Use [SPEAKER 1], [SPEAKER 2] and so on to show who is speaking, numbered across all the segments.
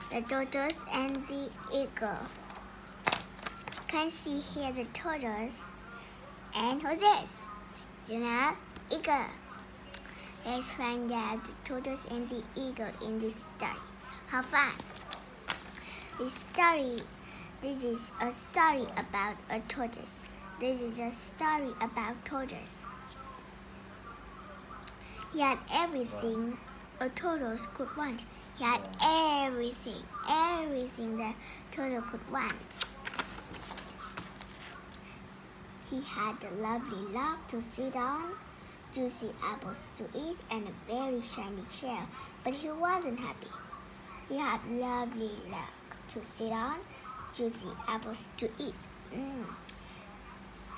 [SPEAKER 1] The tortoise and the eagle. Can see here the tortoise and who's this? Eagle. Let's find out the tortoise and the eagle in this story. How fun! This is a story about a tortoise. This is a story about tortoise. He had everything a tortoise could want. He had everything that turtle could want. He had a lovely log to sit on, juicy apples to eat, and a very shiny shell. But he wasn't happy. He had a lovely log to sit on, juicy apples to eat,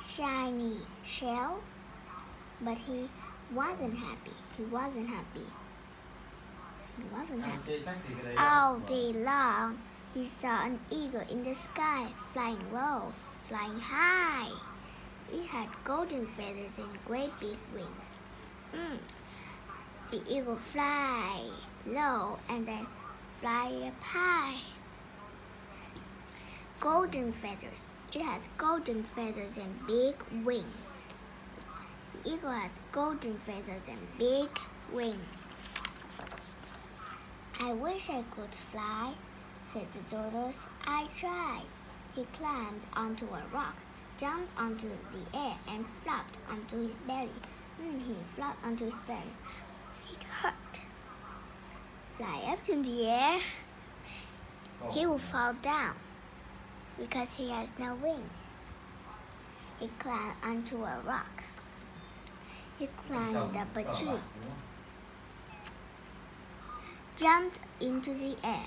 [SPEAKER 1] shiny shell, but he wasn't happy. All day long, he saw an eagle in the sky, flying low, flying high. It had golden feathers and great big wings. The eagle fly low and then fly up high. Golden feathers. It has golden feathers and big wings. The eagle has golden feathers and big wings. I wish I could fly, said the tortoise. I tried. He climbed onto a rock, jumped onto the air, and flopped onto his belly. He flopped onto his belly. It hurt. Fly up in the air. He will fall down because he has no wings. He climbed onto a rock. He climbed up a tree. Jumped into the air.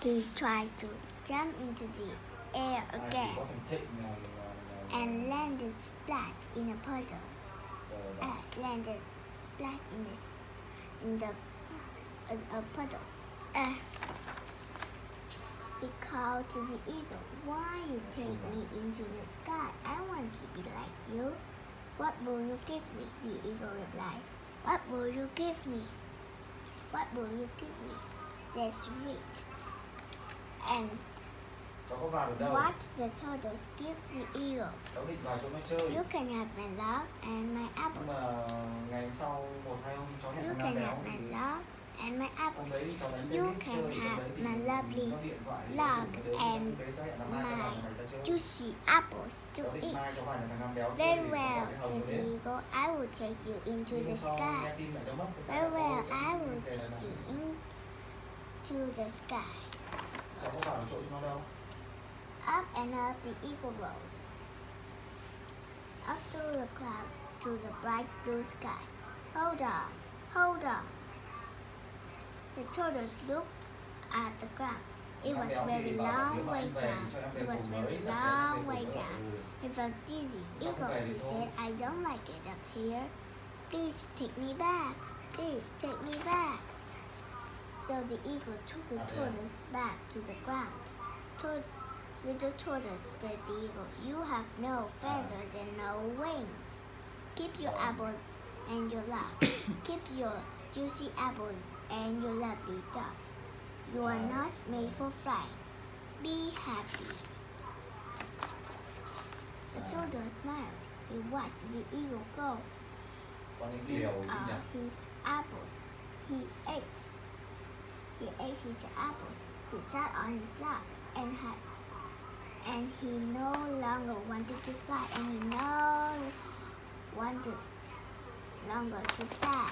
[SPEAKER 1] He tried to jump into the air again and landed splat in a puddle. Landed splat in a puddle. He called to the eagle, "Why you take me into the sky? I want to be like you." "What will you give me?" the eagle replied. "What will you give me? What will you give me?" That's sweet. And what the tortoise give the eagle? "You can have my log and my apples." "You can have my log and my apples." "You can have my lovely log and my juicy apples to eat." "Very well," said the eagle. "I will take you into the sky." "Very well, I will take you into the sky." Up and up the eagle rose, up through the clouds to the bright blue sky. "Hold on, hold on." The tortoise looked at the ground. It was a very long way down. It was a very long way down. He felt dizzy. "Eagle," he said, "I don't like it up here. Please take me back. Please take me back." So the eagle took the tortoise back to the ground. "Little tortoise," said the eagle, "you have no feathers and no wings. Keep your apples and your log. Keep your juicy apples and your lovely dove. You are not made for flight. Be happy." The tortoise smiled. He watched the eagle go. Here are his apples. He ate his apples. He sat on his log and he no longer wanted to fly, and he no wanted longer to fly.